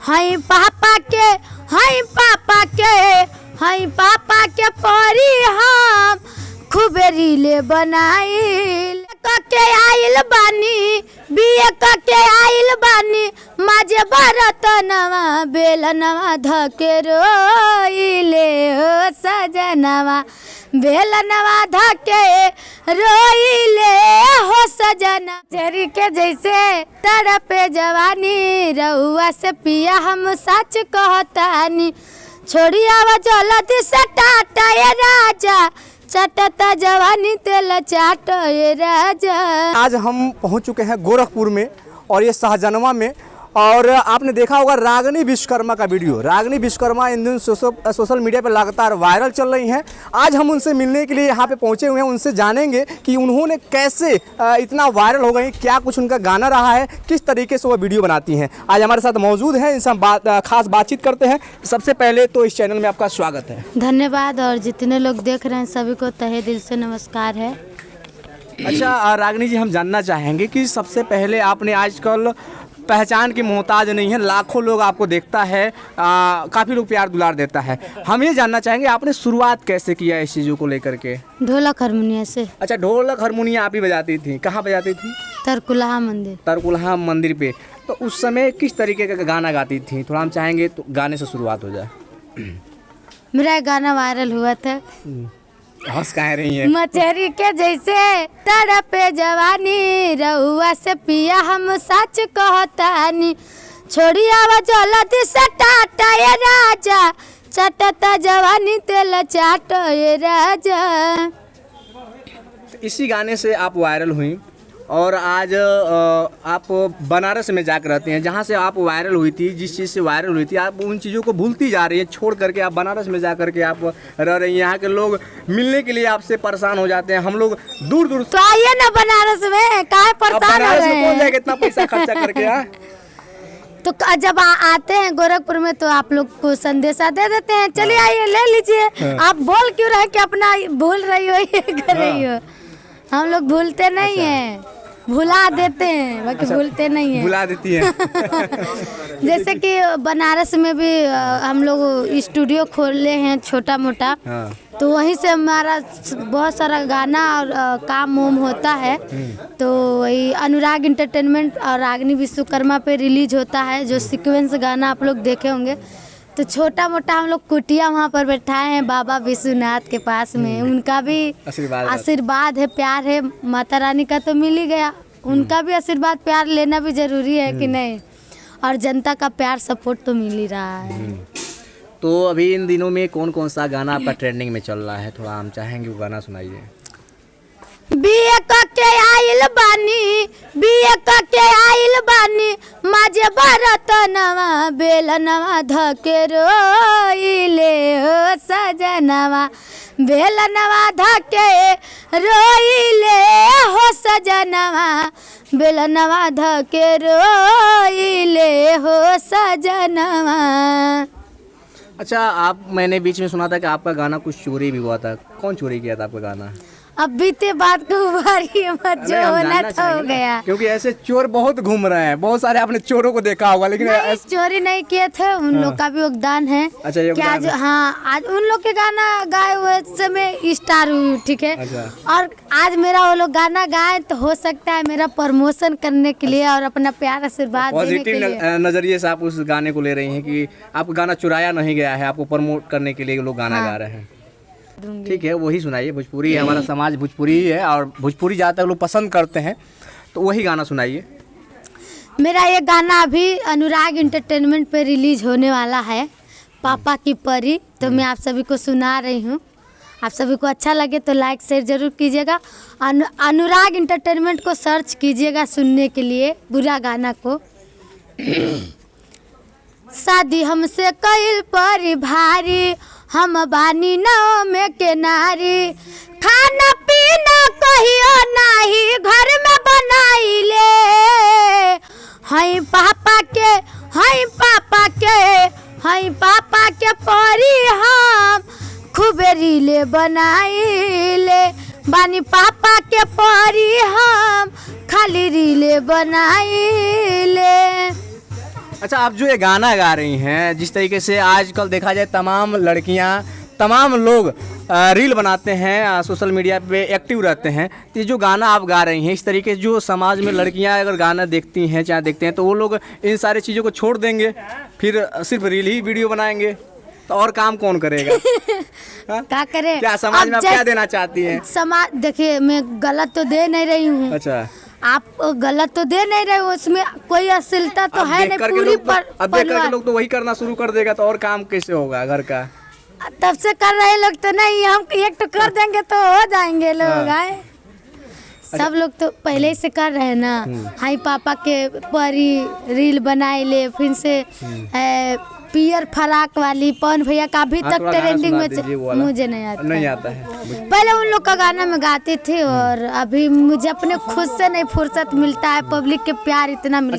हई पापा के हई पापा के हई पापा के परी हम खूबे रीले बनाइल के आइल बानी बिये के आइल बानी माजे बरतनवा बेलनवा धके रोइले हो सजनवा बेलनवा धके रोइले हो सजना चेरी के जैसे तड़पे जवानी रहुआ से पिया हम सच कहतानी छोड़ी आवा जल्दी से टाटा ये राजा चटता जवानी तेल चाट ये राजा। आज हम पहुंच चुके हैं गोरखपुर में और ये शाहजनवा में, और आपने देखा होगा रागिनी विश्वकर्मा का वीडियो। रागिनी विश्वकर्मा इन दिन सोशल मीडिया पर लगातार वायरल चल रही हैं। आज हम उनसे मिलने के लिए यहाँ पे पहुँचे हुए हैं, उनसे जानेंगे कि उन्होंने कैसे इतना वायरल हो गई, क्या कुछ उनका गाना रहा है, किस तरीके से वो वीडियो बनाती हैं। आज हमारे साथ मौजूद हैं, इनसे हम खास बातचीत करते हैं। सबसे पहले तो इस चैनल में आपका स्वागत है। धन्यवाद, और जितने लोग देख रहे हैं सभी को तहे दिल से नमस्कार है। अच्छा रागिनी जी, हम जानना चाहेंगे कि सबसे पहले आपने आजकल पहचान की मोहताज नहीं है, लाखों लोग आपको देखता है, काफ़ी लोग प्यार दुलार देता है। हम ये जानना चाहेंगे आपने शुरुआत कैसे किया इस चीज़ों को लेकर के? ढोलक हारमोनिया से। अच्छा, ढोलक हारमोनिया आप ही बजाती थी? कहाँ बजाती थी? तरकुलहा मंदिर। तरकुलहा मंदिर पे। तो उस समय किस तरीके का गाना गाती थी? थोड़ा हम चाहेंगे तो गाने से शुरुआत हो जाए। मेरा गाना वायरल हुआ था। हंस कह रही है। मचरी के जैसे तड़पे जवानी रहुआ से पिया हम सच कहतानी छोड़ी आवा जल्दी से टाटा ये राजा चटता जवानी तेल चाट ये राजा। इसी गाने से आप वायरल हुई और आज आप बनारस में जाकर रहते हैं, जहाँ से आप वायरल हुई थी, जिस चीज़ से वायरल हुई थी, आप उन चीज़ों को भूलती जा रही हैं, छोड़ करके आप बनारस में जा करके आप रह रही हैं। यहाँ के लोग मिलने के लिए आपसे परेशान हो जाते हैं। हम लोग दूर दूर तो आइए ना बनारस में, काहे परेशान हो रहे हैं? कौन जाएगा इतना पैसा खर्चा करके? तो जब आते हैं गोरखपुर में तो आप लोग को संदेशा दे देते हैं, चलिए आइए ले लीजिए। आप बोल क्यों रहे कि अपना भूल रही हो ये कर रही हो? हम लोग भूलते नहीं हैं, भुला देते हैं, बाकी भूलते नहीं हैं। भुला देती है। जैसे कि बनारस में भी हम लोग स्टूडियो खोले हैं छोटा मोटा। हाँ। तो वहीं से हमारा बहुत सारा गाना और काम वाम होता है। तो वही अनुराग इंटरटेनमेंट और रागिनी विश्वकर्मा पे रिलीज होता है, जो सीक्वेंस गाना आप लोग देखे होंगे। तो छोटा मोटा हम लोग कुटिया वहाँ पर बैठाए हैं बाबा विश्वनाथ के पास में। उनका भी आशीर्वाद है, प्यार है, माता रानी का तो मिल ही गया, उनका भी आशीर्वाद प्यार लेना भी जरूरी है कि नहीं? और जनता का प्यार सपोर्ट तो मिल ही रहा है। तो अभी इन दिनों में कौन कौन सा गाना आपका ट्रेंडिंग में चल रहा है? थोड़ा हम चाहेंगे वो गाना सुनाइए। बिये के आइल बानी बिये के आइल बानी माजे बरतनवा बेलनवा धके रोइले हो सजनवा बेलनवा धके रोइले हो सजनवा बेलनवा धके रोइले हो सजनवा। अच्छा, मैंने बीच में सुना था कि आपका गाना कुछ चोरी भी हुआ था। कौन चोरी किया था आपका गाना? अब बीते बात को उभारिए मत, जो होना था हो गया। क्योंकि ऐसे चोर बहुत घूम रहे हैं, बहुत सारे आपने चोरों को देखा होगा, लेकिन चोरी नहीं किए थे। उन लोग का भी योगदान है। अच्छा, कि आज आज उन लोग के गाना गाए हुए समय स्टार हुई, ठीक है। अच्छा। और आज मेरा वो लोग गाना गाए तो हो सकता है मेरा प्रमोशन करने के लिए और अपना प्यार आशीर्वाद देने के लिए। पॉजिटिव नजरिए से आप उस गाने को ले रही हैं कि आपका गाना चुराया नहीं गया है, आपको प्रमोट करने के लिए लोग गाना गा रहे हैं। ठीक है, वही सुनाइए। भोजपुरी है, हमारा समाज भोजपुरी ही है और भोजपुरी ज़्यादातर लोग पसंद करते हैं, तो वही गाना सुनाइए। मेरा ये गाना अभी अनुराग इंटरटेनमेंट पे रिलीज होने वाला है, पापा की परी। तो मैं आप सभी को सुना रही हूँ। आप सभी को अच्छा लगे तो लाइक शेयर जरूर कीजिएगा। अनुराग इंटरटेनमेंट को सर्च कीजिएगा सुनने के लिए बुरा गाना को। शादी हमसे कइल परी भारी, हम बानी नाव में के नारी, खाना पीना कहियो नाही घर में बनाई ले। हई पापा के हई पापा के हई पापा के परी हम खूबे रीले बनाई ले। बानी पापा के परी हम खाली रीले बनाई ले। अच्छा, आप जो ये गाना गा रही हैं, जिस तरीके से आजकल देखा जाए तमाम लड़कियां, तमाम लोग रील बनाते हैं, सोशल मीडिया पे एक्टिव रहते हैं, तो ये जो गाना आप गा रही हैं, इस तरीके से जो समाज में लड़कियां अगर गाना देखती हैं, चाहे देखते हैं, तो वो लोग इन सारी चीज़ों को छोड़ देंगे, फिर सिर्फ रील ही वीडियो बनाएंगे, तो और काम कौन करेगा? हाँ? क्या करें? क्या समाज में आप क्या देना चाहती हैं? समाज देखिए, मैं गलत तो दे नहीं रही हूँ। अच्छा, आप गलत तो दे नहीं रहे हो, उसमें कोई अश्लीलता तो है नहीं, पूरी अब देख करके लोग तो वही करना शुरू कर देगा, तो और काम कैसे होगा घर का? तब से कर रहे लोग तो नहीं, हम एक तो कर देंगे तो हो जाएंगे लोग। आए सब लोग तो पहले ही से कर रहे हैं ना। हाई पापा के परी रील बनाए ले, फिर से पियर फराक वाली पवन भैया का अभी तक ट्रेंडिंग में। मुझे नहीं आता है। पहले उन लोग का गाना में गाती थी, और अभी मुझे अपने खुद से नहीं फुर्सत मिलता है, पब्लिक के प्यार इतना मिलता है।